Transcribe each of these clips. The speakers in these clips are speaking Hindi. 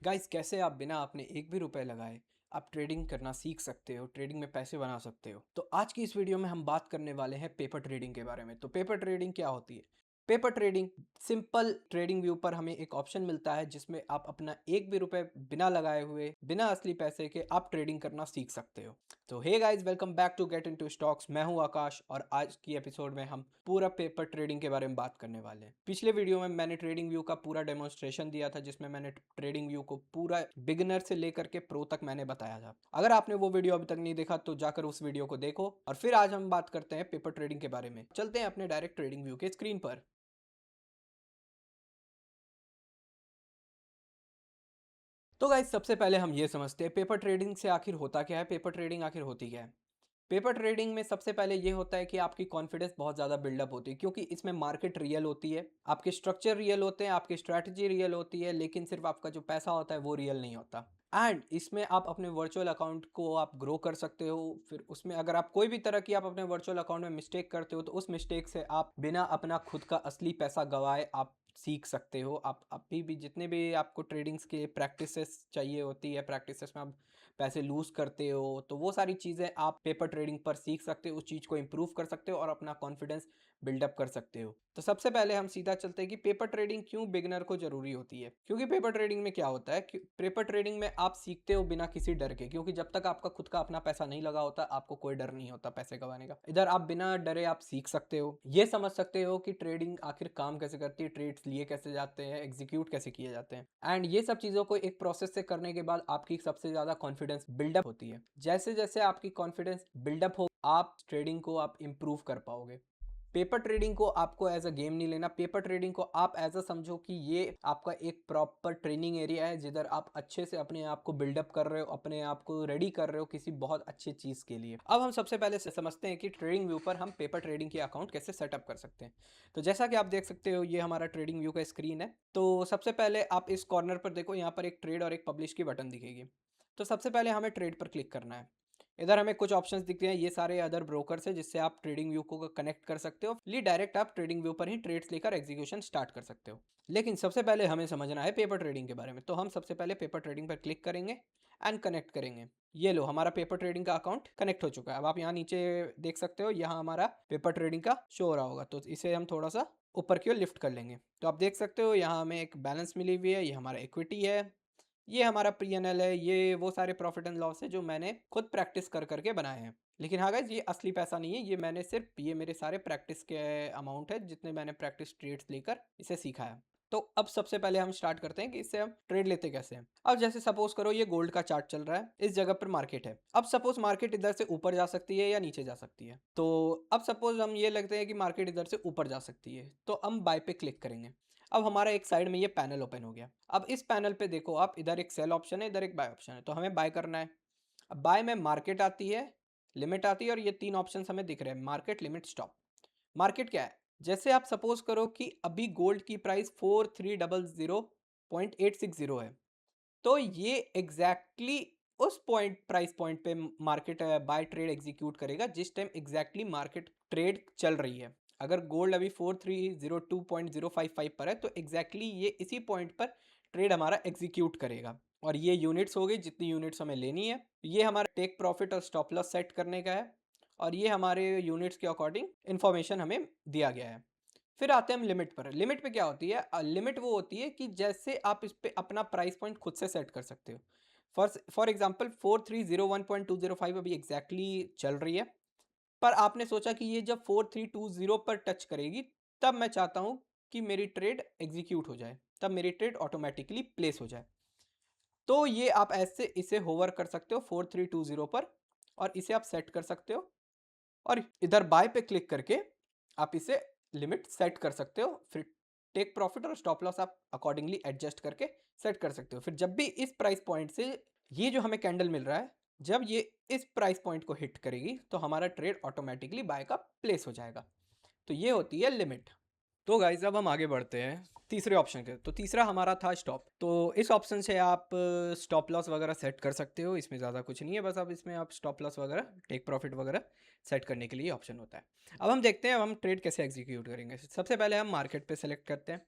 गाइस, कैसे आप बिना अपने एक भी रुपए लगाए आप ट्रेडिंग करना सीख सकते हो, ट्रेडिंग में पैसे बना सकते हो। तो आज की इस वीडियो में हम बात करने वाले हैं पेपर ट्रेडिंग के बारे में। तो पेपर ट्रेडिंग क्या होती है? Paper trading simple trading view पर हमें एक ऑप्शन मिलता है जिसमें आप अपना एक भी रुपए बिना लगाए हुए, बिना असली पैसे के आप ट्रेडिंग करना सीख सकते हो। तो hey guys, welcome back to get into stocks. मैं हूं आकाश और आज की एपिसोड में हम पूरा पेपर ट्रेडिंग के बारे में बात करने वाले हैं। पिछले वीडियो में मैंने ट्रेडिंग व्यू का पूरा डेमोन्स्ट्रेशन दिया था जिसमें मैंने ट्रेडिंग व्यू को पूरा बिगिनर से लेकर के प्रो तक मैंने बताया था। अगर आपने वो वीडियो अभी तक नहीं देखा तो जाकर उस वीडियो को देखो। और फिर आज हम बात करते हैं पेपर ट्रेडिंग के बारे में। चलते हैं अपने डायरेक्ट ट्रेडिंग व्यू के स्क्रीन पर। तो गाइस, सबसे पहले हम ये समझते हैं पेपर ट्रेडिंग से आखिर होता क्या है, पेपर ट्रेडिंग आखिर होती क्या है। पेपर ट्रेडिंग में सबसे पहले ये होता है कि आपकी कॉन्फिडेंस बहुत ज़्यादा बिल्डअप होती है क्योंकि इसमें मार्केट रियल होती है, आपके स्ट्रक्चर रियल होते हैं, आपकी स्ट्रैटेजी रियल होती है, लेकिन सिर्फ आपका जो पैसा होता है वो रियल नहीं होता। एंड इसमें आप अपने वर्चुअल अकाउंट को आप ग्रो कर सकते हो। फिर उसमें अगर आप कोई भी तरह की आप अपने वर्चुअल अकाउंट में मिस्टेक करते हो तो उस मिस्टेक से आप बिना अपना खुद का असली पैसा गंवाए आप सीख सकते हो। आप अभी भी जितने भी आपको ट्रेडिंग्स के प्रैक्टिसेस चाहिए होती है, प्रैक्टिसेस में आप पैसे लूज करते हो, तो वो सारी चीज़ें आप पेपर ट्रेडिंग पर सीख सकते हो, उस चीज़ को इम्प्रूव कर सकते हो और अपना कॉन्फिडेंस बिल्डअप कर सकते हो। तो सबसे पहले हम सीधा चलते हैं कि पेपर ट्रेडिंग क्यों बिगिनर को जरूरी होती है। क्योंकि पेपर ट्रेडिंग में क्या होता है कि पेपर ट्रेडिंग में आप सीखते हो बिना किसी डर के, क्योंकि जब तक आपका खुद का अपना पैसा नहीं लगा होता आपको कोई डर नहीं होता पैसे गंवाने का। इधर आप बिना डरे आप सीख सकते हो, ये समझ सकते हो कि ट्रेडिंग आखिर काम कैसे करती है, ट्रेड्स लिए कैसे जाते हैं, एग्जीक्यूट कैसे किए जाते हैं। एंड ये सब चीज़ों को एक प्रोसेस से करने के बाद आपकी सबसे ज़्यादा कॉन्फिडेंस बिल्डअप होती है। जैसे जैसे आपकी कॉन्फिडेंस बिल्डअप हो आप ट्रेडिंग को आप इम्प्रूव कर पाओगे। पेपर ट्रेडिंग को आपको एज अ गेम नहीं लेना, पेपर ट्रेडिंग को आप एज अ समझो कि ये आपका एक प्रॉपर ट्रेनिंग एरिया है जिधर आप अच्छे से अपने आप को बिल्डअप कर रहे हो, अपने आप को रेडी कर रहे हो किसी बहुत अच्छी चीज़ के लिए। अब हम सबसे पहले से समझते हैं कि ट्रेडिंग व्यू पर हम पेपर ट्रेडिंग के अकाउंट कैसे सेटअप कर सकते हैं। तो जैसा कि आप देख सकते हो ये हमारा ट्रेडिंग व्यू का स्क्रीन है। तो सबसे पहले आप इस कॉर्नर पर देखो, यहाँ पर एक ट्रेड और एक पब्लिश की बटन दिखेगी। तो सबसे पहले हमें ट्रेड पर क्लिक करना है। इधर हमें कुछ ऑप्शंस दिखते हैं, ये सारे अदर ब्रोकर्स हैं जिससे आप ट्रेडिंग व्यू को कनेक्ट कर सकते हो। ली डायरेक्ट आप ट्रेडिंग व्यू पर ही ट्रेड्स लेकर एग्जीक्यूशन स्टार्ट कर सकते हो। लेकिन सबसे पहले हमें समझना है पेपर ट्रेडिंग के बारे में, तो हम सबसे पहले पेपर ट्रेडिंग पर क्लिक करेंगे एंड कनेक्ट करेंगे। ये लो, हमारा पेपर ट्रेडिंग का अकाउंट कनेक्ट हो चुका है। अब आप यहाँ नीचे देख सकते हो, यहाँ हमारा पेपर ट्रेडिंग का शो हो रहा होगा, तो इसे हम थोड़ा सा ऊपर की ओर लिफ्ट कर लेंगे। तो आप देख सकते हो यहाँ हमें एक बैलेंस मिली हुई है, ये हमारा इक्विटी है, ये हमारा पी&एल है, ये वो सारे प्रॉफिट एंड लॉस है जो मैंने खुद प्रैक्टिस कर करके बनाए हैं। लेकिन हाँ गाइस, ये असली पैसा नहीं है, ये मैंने सिर्फ ये मेरे सारे प्रैक्टिस के अमाउंट है जितने मैंने प्रैक्टिस ट्रेड्स लेकर इसे सीखा है। तो अब सबसे पहले हम स्टार्ट करते हैं कि इससे हम ट्रेड लेते कैसे हैं। अब जैसे सपोज करो ये गोल्ड का चार्ट चल रहा है, इस जगह पर मार्केट है। अब सपोज मार्केट इधर से ऊपर जा सकती है या नीचे जा सकती है। तो अब सपोज हम ये लगते हैं कि मार्केट इधर से ऊपर जा सकती है, तो हम बाय पे क्लिक करेंगे। अब हमारा एक साइड में ये पैनल ओपन हो गया। अब इस पैनल पे देखो आप, इधर एक सेल ऑप्शन है, इधर एक बाय ऑप्शन है, तो हमें बाय करना है। अब बाय में मार्केट आती है, लिमिट आती है और ये तीन ऑप्शंस हमें दिख रहे हैं, मार्केट, लिमिट, स्टॉप। मार्केट क्या है? जैसे आप सपोज करो कि अभी गोल्ड की प्राइस 4300.860 है, तो ये एग्जैक्टली उस प्राइस पॉइंट पे मार्केट बाय ट्रेड एग्जीक्यूट करेगा जिस टाइम एग्जैक्टली मार्केट ट्रेड चल रही है। अगर गोल्ड अभी 4302.055 पर है तो एग्जैक्टली ये इसी पॉइंट पर ट्रेड हमारा एग्जीक्यूट करेगा। और ये यूनिट्स हो गई जितनी यूनिट्स हमें लेनी है। ये हमारा टेक प्रॉफिट और स्टॉप लॉस सेट करने का है और ये हमारे यूनिट्स के अकॉर्डिंग इंफॉर्मेशन हमें दिया गया है। फिर आते हैं हम लिमिट पर। लिमिट पे क्या होती है? लिमिट वो होती है कि जैसे आप इस पे अपना प्राइस पॉइंट खुद से सेट कर सकते हो। फॉर एग्जांपल 4301.205 अभी एग्जैक्टली चल रही है, पर आपने सोचा कि ये जब 4320 पर टच करेगी तब मैं चाहता हूँ कि मेरी ट्रेड एग्जीक्यूट हो जाए, तब मेरी ट्रेड ऑटोमेटिकली प्लेस हो जाए। तो ये आप ऐसे इसे होवर कर सकते हो 4320 पर और इसे आप सेट कर सकते हो और इधर बाय पे क्लिक करके आप इसे लिमिट सेट कर सकते हो। फिर टेक प्रॉफिट और स्टॉप लॉस आप अकॉर्डिंगली एडजस्ट करके सेट कर सकते हो। फिर जब भी इस प्राइस पॉइंट से ये जो हमें कैंडल मिल रहा है, जब ये इस प्राइस पॉइंट को हिट करेगी तो हमारा ट्रेड ऑटोमेटिकली बाय का प्लेस हो जाएगा। तो ये होती है लिमिट। तो गाइज अब हम आगे बढ़ते हैं तीसरे ऑप्शन के। तो तीसरा हमारा था स्टॉप। तो इस ऑप्शन से आप स्टॉप लॉस वगैरह सेट कर सकते हो, इसमें ज़्यादा कुछ नहीं है, बस अब इसमें आप स्टॉप लॉस वगैरह, टेक प्रॉफिट वगैरह सेट करने के लिए ऑप्शन होता है। अब हम देखते हैं अब हम ट्रेड कैसे एग्जीक्यूट करेंगे। सबसे पहले हम मार्केट पे सेलेक्ट करते हैं।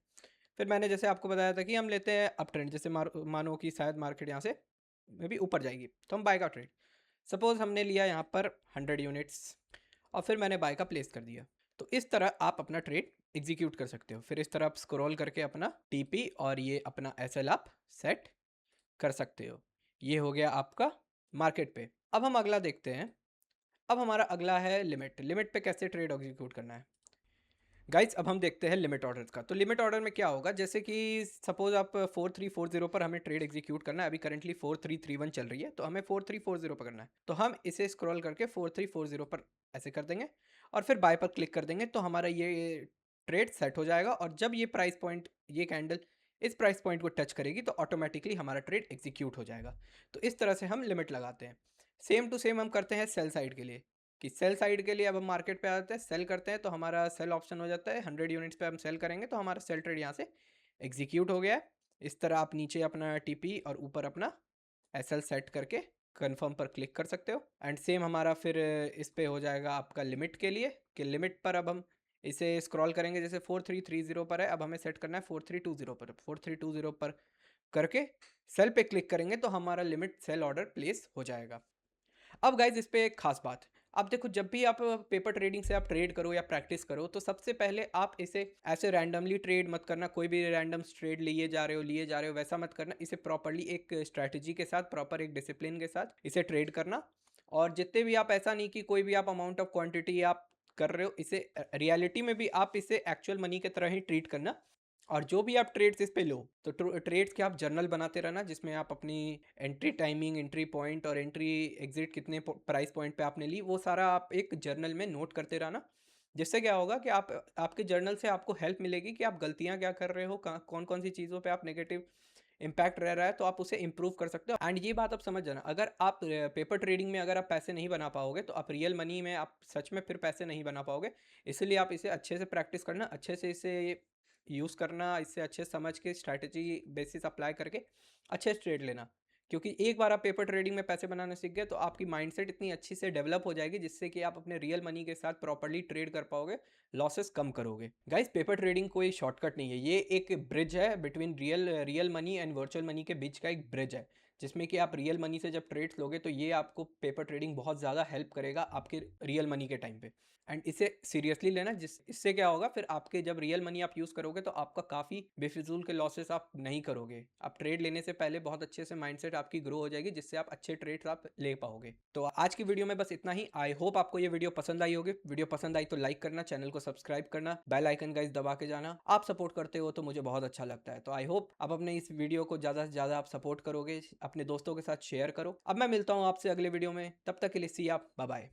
फिर मैंने जैसे आपको बताया था कि हम लेते हैं अप ट्रेंड, जैसे मानो कि शायद मार्केट यहाँ से मे बी ऊपर जाएगी, तो हम बाय का ट्रेड। सपोज़ हमने लिया यहाँ पर 100 यूनिट्स और फिर मैंने बाय का प्लेस कर दिया। तो इस तरह आप अपना ट्रेड एग्जीक्यूट कर सकते हो। फिर इस तरह आप स्क्रॉल करके अपना टीपी और ये अपना एसएल आप सेट कर सकते हो। ये हो गया आपका मार्केट पे। अब हम अगला देखते हैं। अब हमारा अगला है लिमिट। लिमिट पे कैसे ट्रेड एग्जीक्यूट करना है। गाइस अब हम देखते हैं लिमिट ऑर्डर्स का। तो लिमिट ऑर्डर में क्या होगा, जैसे कि सपोज आप 4340 पर हमें ट्रेड एग्जीक्यूट करना है। अभी करंटली 4331 चल रही है, तो हमें 4340 पर करना है। तो हम इसे स्क्रॉल करके 4340 पर ऐसे कर देंगे और फिर बाय पर क्लिक कर देंगे, तो हमारा ये ट्रेड सेट हो जाएगा। और जब ये प्राइस पॉइंट, ये कैंडल इस प्राइस पॉइंट को टच करेगी तो ऑटोमेटिकली हमारा ट्रेड एग्जीक्यूट हो जाएगा। तो इस तरह से हम लिमिट लगाते हैं। सेम टू सेम हम करते हैं सेल साइड के लिए, कि सेल साइड के लिए अब हम मार्केट पे आते हैं, सेल करते हैं तो हमारा सेल ऑप्शन हो जाता है। 100 यूनिट्स पे हम सेल करेंगे तो हमारा सेल ट्रेड यहाँ से एग्जीक्यूट हो गया है। इस तरह आप नीचे अपना टीपी और ऊपर अपना एसएल सेट करके कन्फर्म पर क्लिक कर सकते हो। एंड सेम हमारा फिर इस पे हो जाएगा आपका लिमिट के लिए, कि लिमिट पर अब हम इसे स्क्रॉल करेंगे, जैसे 4330 पर है, अब हमें सेट करना है 4320 पर। 4320 पर करके सेल पे क्लिक करेंगे तो हमारा लिमिट सेल ऑर्डर प्लेस हो जाएगा। अब गाइज इस पे एक खास बात। अब देखो, जब भी आप पेपर ट्रेडिंग से आप ट्रेड करो या प्रैक्टिस करो, तो सबसे पहले आप इसे ऐसे रैंडमली ट्रेड मत करना। कोई भी रैंडम ट्रेड लिए जा रहे हो वैसा मत करना। इसे प्रॉपरली एक स्ट्रैटेजी के साथ, प्रॉपर एक डिसिप्लिन के साथ इसे ट्रेड करना। और जितने भी आप, ऐसा नहीं कि कोई भी आप अमाउंट ऑफ क्वांटिटी आप कर रहे हो, इसे रियलिटी में भी आप इसे एक्चुअल मनी की तरह ही ट्रीट करना। और जो भी आप ट्रेड्स इस पे लो, तो ट्रेड्स के आप जर्नल बनाते रहना, जिसमें आप अपनी एंट्री टाइमिंग, एंट्री पॉइंट और एंट्री एग्जिट कितने प्राइस पॉइंट पे आपने ली, वो सारा आप एक जर्नल में नोट करते रहना। जिससे क्या होगा कि आप, आपके जर्नल से आपको हेल्प मिलेगी कि आप गलतियां क्या कर रहे हो, कौन कौन सी चीज़ों पे आप नेगेटिव इम्पैक्ट रह रहा है, तो आप उसे इंप्रूव कर सकते हो। एंड ये बात आप समझ जाना, अगर आप पेपर ट्रेडिंग में अगर आप पैसे नहीं बना पाओगे, तो आप रियल मनी में आप सच में फिर पैसे नहीं बना पाओगे। इसलिए आप इसे अच्छे से प्रैक्टिस करना, अच्छे से इसे यूज़ करना, इससे अच्छे से समझ के स्ट्रैटेजी बेसिस अप्लाई करके अच्छे से ट्रेड लेना। क्योंकि एक बार आप पेपर ट्रेडिंग में पैसे बनाना सीख गए, तो आपकी माइंडसेट इतनी अच्छी से डेवलप हो जाएगी, जिससे कि आप अपने रियल मनी के साथ प्रॉपर्ली ट्रेड कर पाओगे, लॉसेस कम करोगे। गाइस पेपर ट्रेडिंग कोई शॉर्टकट नहीं है, ये एक ब्रिज है between real money and virtual money के बीच का एक ब्रिज है, जिसमें कि आप रियल मनी से जब ट्रेड्स लोगे, तो ये आपको पेपर ट्रेडिंग बहुत ज़्यादा हेल्प करेगा आपके रियल मनी के टाइम पे। एंड इसे सीरियसली लेना, जिस इससे क्या होगा, फिर आपके जब रियल मनी आप यूज़ करोगे, तो आपका काफ़ी बेफिजूल के लॉसेस आप नहीं करोगे। आप ट्रेड लेने से पहले बहुत अच्छे से माइंडसेट आपकी ग्रो हो जाएगी, जिससे आप अच्छे ट्रेड्स आप ले पाओगे। तो आज की वीडियो में बस इतना ही। आई होप आपको ये वीडियो पसंद आई होगी। वीडियो पसंद आई तो लाइक करना, चैनल को सब्सक्राइब करना, बेल आइकन गाइस दबा के जाना। आप सपोर्ट करते हो तो मुझे बहुत अच्छा लगता है। तो आई होप आप अपने इस वीडियो को ज़्यादा से ज़्यादा आप सपोर्ट करोगे, अपने दोस्तों के साथ शेयर करो। अब मैं मिलता हूँ आपसे अगले वीडियो में, तब तक के लिए सी आप, बाय बाय।